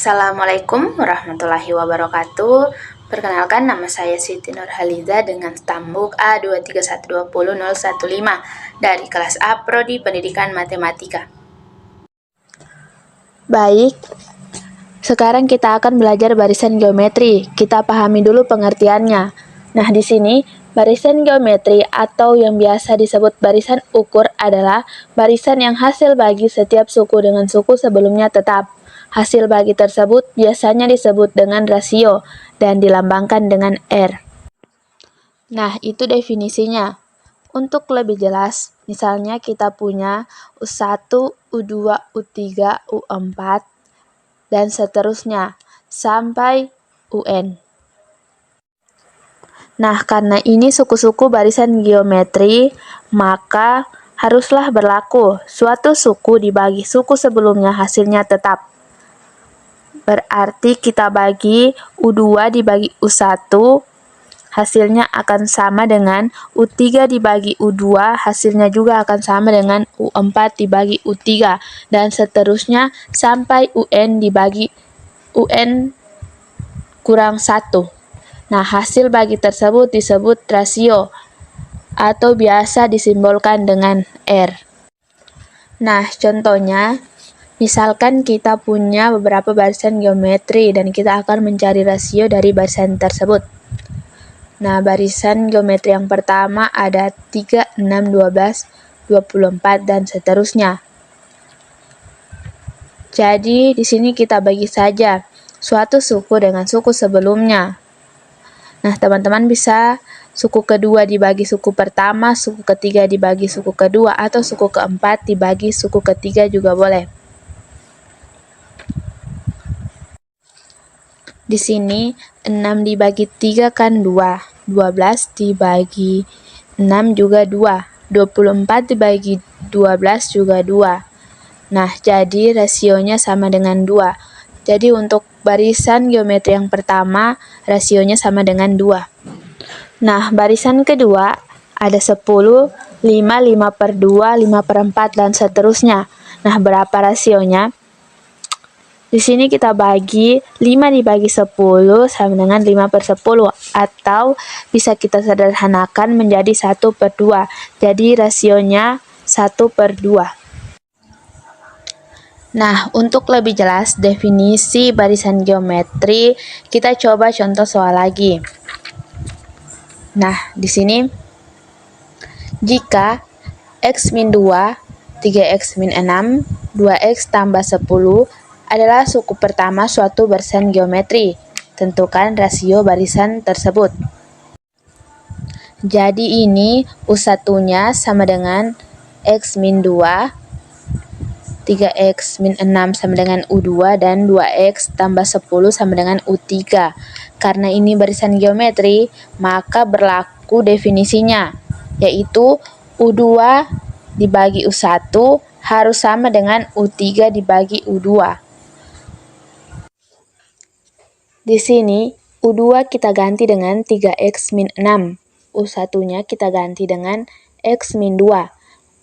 Assalamualaikum warahmatullahi wabarakatuh. Perkenalkan, nama saya Siti Nurhaliza dengan stambuk A2312015 dari kelas A Prodi Pendidikan Matematika. Baik, sekarang kita akan belajar barisan geometri. Kita pahami dulu pengertiannya. Nah, di sini barisan geometri atau yang biasa disebut barisan ukur adalah barisan yang hasil bagi setiap suku dengan suku sebelumnya tetap. Hasil bagi tersebut biasanya disebut dengan rasio dan dilambangkan dengan R. Nah, itu definisinya. Untuk lebih jelas, misalnya kita punya U1, U2, U3, U4, dan seterusnya, sampai UN. Nah, karena ini suku-suku barisan geometri, maka haruslah berlaku suatu suku dibagi suku sebelumnya hasilnya tetap. Berarti kita bagi U2 dibagi U1, hasilnya akan sama dengan U3 dibagi U2, hasilnya juga akan sama dengan U4 dibagi U3, dan seterusnya sampai UN dibagi UN kurang 1. Nah, hasil bagi tersebut disebut rasio atau biasa disimbolkan dengan R. Nah, contohnya, misalkan kita punya beberapa barisan geometri dan kita akan mencari rasio dari barisan tersebut. Nah, barisan geometri yang pertama ada 3, 6, 12, 24, dan seterusnya. Jadi, di sini kita bagi saja suatu suku dengan suku sebelumnya. Nah, teman-teman bisa suku kedua dibagi suku pertama, suku ketiga dibagi suku kedua, atau suku keempat dibagi suku ketiga juga boleh. Di sini 6 dibagi 3 kan 2, 12 dibagi 6 juga 2, 24 dibagi 12 juga 2. Nah, jadi rasionya sama dengan 2. Jadi untuk barisan geometri yang pertama, rasionya sama dengan 2. Nah, barisan kedua ada 10, 5, 5/2, 5/4, dan seterusnya. Nah, berapa rasionya? Di sini kita bagi 5 dibagi 10 sama dengan 5/10, atau bisa kita sederhanakan menjadi 1/2. Jadi rasionya 1/2. Nah, untuk lebih jelas definisi barisan geometri, kita coba contoh soal lagi. Nah, di sini jika x-2, 3x-6, 2x tambah 10 adalah suku pertama suatu barisan geometri, tentukan rasio barisan tersebut. Jadi ini U1-nya sama dengan x-2, 3x-6 sama dengan U2, dan 2x tambah 10 sama dengan U3. Karena ini barisan geometri, maka berlaku definisinya, yaitu U2 dibagi U1 harus sama dengan U3 dibagi U2. Di sini, U2 kita ganti dengan 3x-6, U1-nya kita ganti dengan x-2,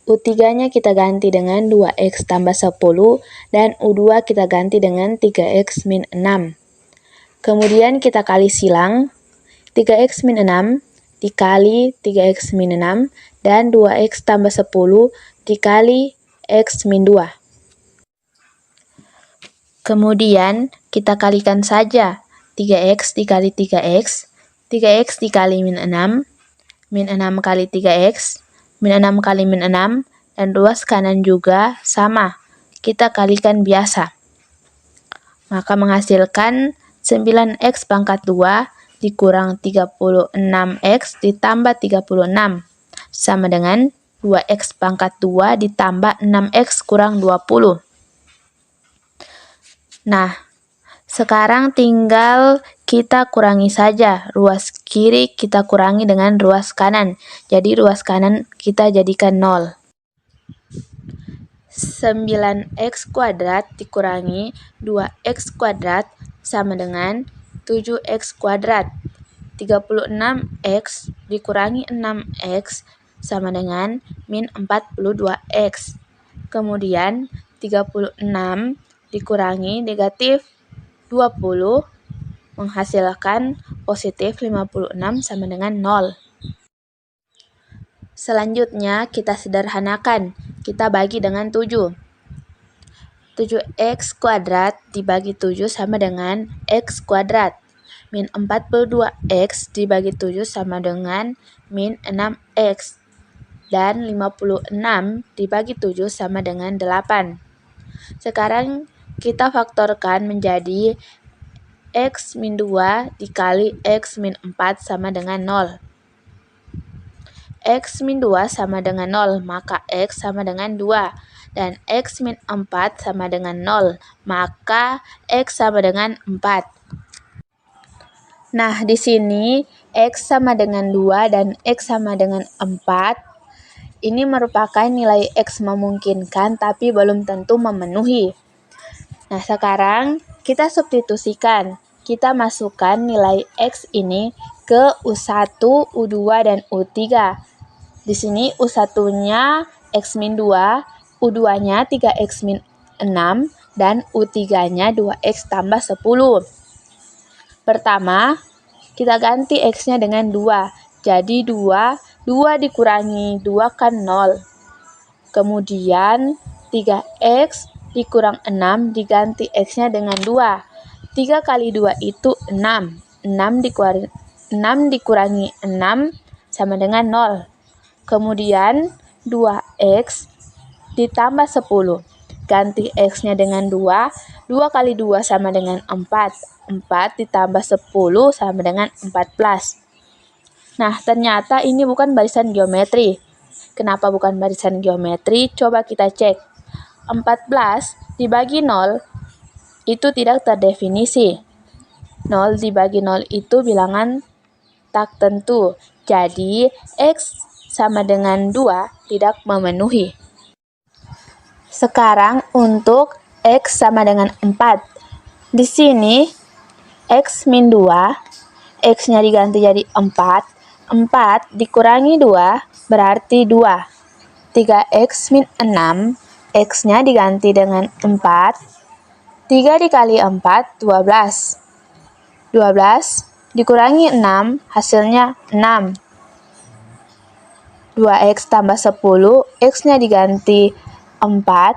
U3-nya kita ganti dengan 2x tambah 10, dan U2 kita ganti dengan 3x-6. Kemudian kita kali silang, 3x-6 dikali 3x-6, dan 2x tambah 10 dikali x-2. Kemudian kita kalikan saja 3x dikali 3x, 3x dikali min 6, min 6 kali 3x, min 6 kali min 6, dan ruas kanan juga sama, kita kalikan biasa. Maka menghasilkan 9x pangkat 2 dikurang 36x ditambah 36, sama dengan 2x pangkat 2 ditambah 6x kurang 20. Nah, sekarang tinggal kita kurangi saja. Ruas kiri kita kurangi dengan ruas kanan. Jadi ruas kanan kita jadikan 0. 9x kuadrat dikurangi 2x kuadrat sama dengan 7x kuadrat. 36x dikurangi 6x sama dengan min 42x. Kemudian 36 dikurangi negatif 20 menghasilkan positif 56 sama dengan 0. Selanjutnya kita sederhanakan. Kita bagi dengan 7. 7x kuadrat dibagi 7 sama dengan x kuadrat. Min 42x dibagi 7 sama dengan min 6x. Dan 56 dibagi 7 sama dengan 8. Sekarang kita faktorkan menjadi x min 2 dikali x min 4 sama dengan 0. X min 2 sama dengan 0, maka X sama dengan 2. Dan X min 4 sama dengan 0, maka X sama dengan 4. Nah, di sini X sama dengan 2 dan X sama dengan 4. Ini merupakan nilai X memungkinkan tapi belum tentu memenuhi. Nah, sekarang kita substitusikan. Kita masukkan nilai X ini ke U1, U2, dan U3. Di sini U1-nya X min 2, U2-nya 3X min 6, dan U3-nya 2X tambah 10. Pertama, kita ganti X-nya dengan 2. Jadi 2 dikurangi 2 kan 0. Kemudian 3X dikurang 6 diganti X-nya dengan 2. 3 kali 2 itu 6. 6 dikurangi 6 sama dengan 0. Kemudian 2X ditambah 10. Ganti X-nya dengan 2. 2 kali 2 sama dengan 4. 4 ditambah 10 sama dengan 14. Nah, ternyata ini bukan barisan geometri. Kenapa bukan barisan geometri? Coba kita cek. 14 dibagi 0 itu tidak terdefinisi. 0 dibagi 0 itu bilangan tak tentu. Jadi, X sama dengan 2 tidak memenuhi. Sekarang untuk X sama dengan 4. Di sini X min 2, X-nya diganti jadi 4. 4 dikurangi 2 berarti 2. 3X min 6, X-nya diganti dengan 4. 3 dikali 4, 12. 12 dikurangi 6, hasilnya 6. 2X tambah 10, X-nya diganti 4.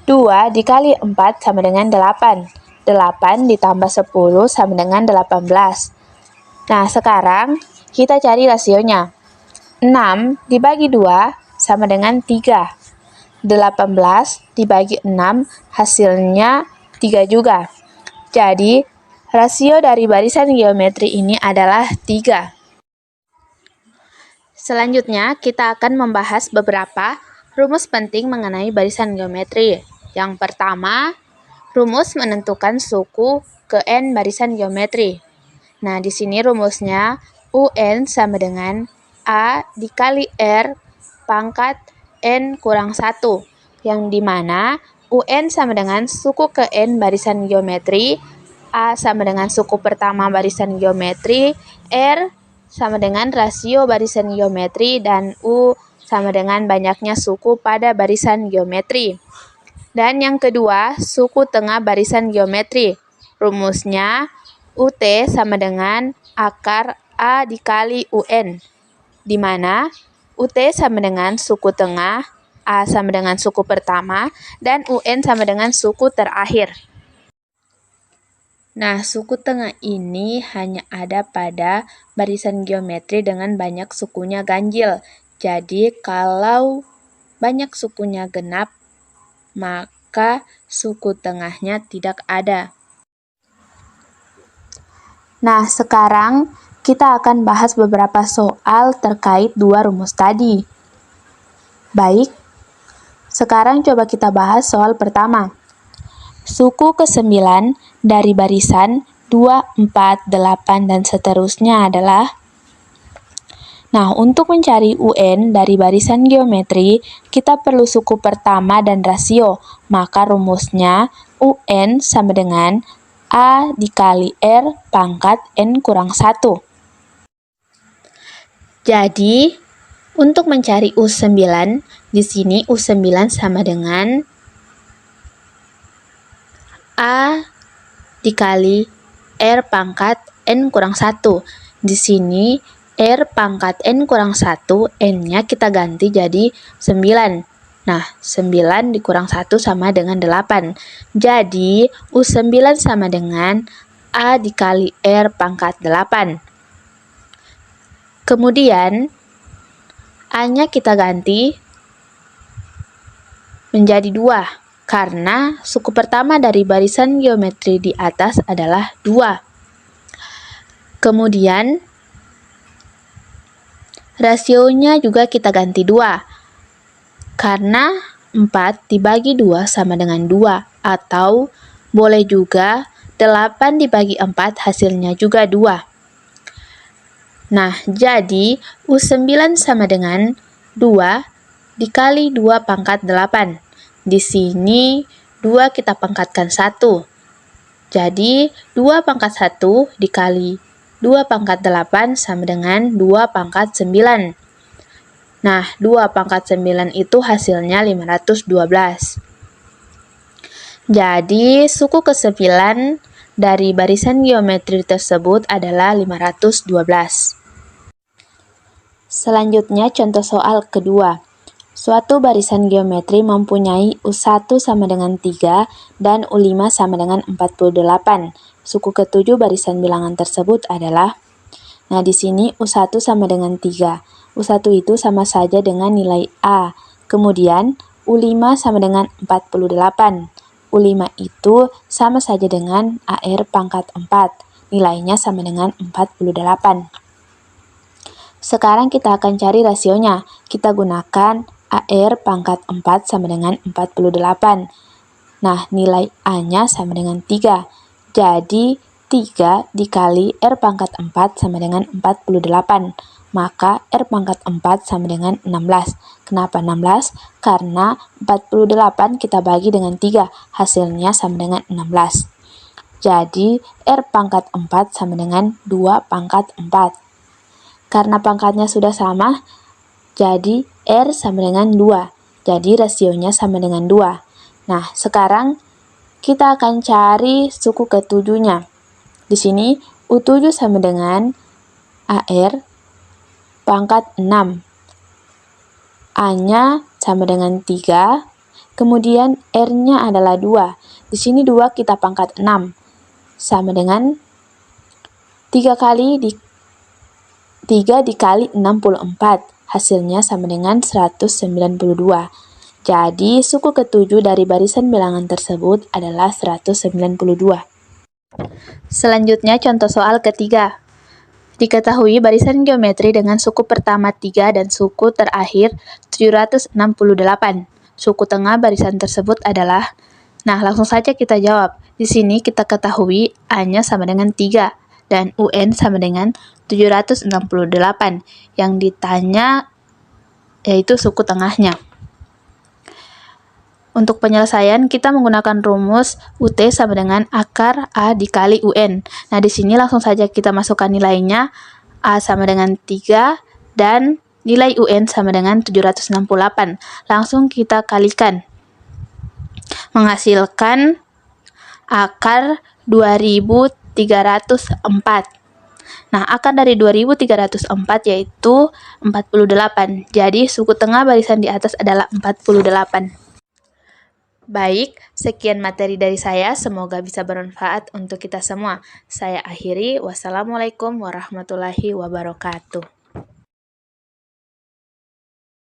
2 dikali 4 sama dengan 8. 8 ditambah 10 sama dengan 18. Nah, sekarang kita cari rasionya. 6 dibagi 2 sama dengan 3. 18 dibagi 6 hasilnya 3 juga. Jadi, rasio dari barisan geometri ini adalah 3. Selanjutnya, kita akan membahas beberapa rumus penting mengenai barisan geometri. Yang pertama, rumus menentukan suku ke N barisan geometri. Nah, di sini rumusnya UN sama dengan A dikali R pangkat N kurang 1, yang dimana UN sama dengan suku ke N barisan geometri, A sama dengan suku pertama barisan geometri, R sama dengan rasio barisan geometri, dan U sama dengan banyaknya suku pada barisan geometri. Dan yang kedua, suku tengah barisan geometri. Rumusnya UT sama dengan akar A dikali UN, di mana UT sama dengan suku tengah, A sama dengan suku pertama, dan UN sama dengan suku terakhir. Nah, suku tengah ini hanya ada pada barisan geometri dengan banyak sukunya ganjil. Jadi, kalau banyak sukunya genap, maka suku tengahnya tidak ada. Nah, sekarang kita akan bahas beberapa soal terkait dua rumus tadi. Baik, sekarang coba kita bahas soal pertama. Suku ke-9 dari barisan 2, 4, 8, dan seterusnya adalah. Nah, untuk mencari UN dari barisan geometri, kita perlu suku pertama dan rasio. Maka rumusnya UN sama dengan A dikali R pangkat N kurang 1. Jadi, untuk mencari U9, di sini U9 sama dengan A dikali R pangkat N kurang 1. Di sini R pangkat N kurang 1, N-nya kita ganti jadi 9. Nah, 9 dikurang 1 sama dengan 8. Jadi, U9 sama dengan A dikali R pangkat 8. Kemudian, A-nya kita ganti menjadi 2. Karena suku pertama dari barisan geometri di atas adalah 2. Kemudian, rasionya juga kita ganti 2. Karena 4 dibagi 2 sama dengan 2. Atau boleh juga 8 dibagi 4 hasilnya juga 2. Nah, jadi U9 sama dengan 2 dikali 2 pangkat 8. Di sini 2 kita pangkatkan 1. Jadi 2 pangkat 1 dikali 2 pangkat 8 sama dengan 2 pangkat 9. Nah, 2 pangkat 9 itu hasilnya 512. Jadi suku ke-9 dari barisan geometri tersebut adalah 512. Selanjutnya contoh soal kedua. Suatu barisan geometri mempunyai U1 sama dengan 3 dan U5 sama dengan 48. Suku ke-7 barisan bilangan tersebut adalah, nah di sini U1 sama dengan 3. U1 itu sama saja dengan nilai A. Kemudian U5 sama dengan 48. U5 itu sama saja dengan AR pangkat 4. Nilainya sama dengan 48. Sekarang kita akan cari rasionya. Kita gunakan AR pangkat 4 sama dengan 48. Nah, nilai A-nya sama dengan 3. Jadi, 3 dikali R pangkat 4 sama dengan 48. Maka R pangkat 4 sama dengan 16. Kenapa 16? Karena 48 kita bagi dengan 3. Hasilnya sama dengan 16. Jadi, R pangkat 4 sama dengan 2 pangkat 4. Karena pangkatnya sudah sama, jadi R sama dengan 2. Jadi rasionya sama dengan 2. Nah, sekarang kita akan cari suku ke-7-nya. Di sini U7 sama dengan AR pangkat 6. A-nya sama dengan 3. Kemudian R-nya adalah 2. Di sini 2 kita pangkat 6. Sama dengan 3 dikali 64. Hasilnya sama dengan 192. Jadi, suku ke-7 dari barisan bilangan tersebut adalah 192. Selanjutnya, contoh soal ketiga. Diketahui barisan geometri dengan suku pertama 3 dan suku terakhir 768. Suku tengah barisan tersebut adalah, nah langsung saja kita jawab. Di sini kita ketahui A-nya sama dengan 3 dan UN sama dengan 768. Yang ditanya yaitu suku tengahnya. Untuk penyelesaian, kita menggunakan rumus UT sama dengan akar A dikali UN. Nah, di sini langsung saja kita masukkan nilainya. A sama dengan 3 dan nilai UN sama dengan 768. Langsung kita kalikan. Menghasilkan akar 2304. Nah, akar dari 2304 yaitu 48. Jadi, suku tengah barisan di atas adalah 48. Baik, sekian materi dari saya. Semoga bisa bermanfaat untuk kita semua. Saya akhiri. Wassalamualaikum warahmatullahi wabarakatuh.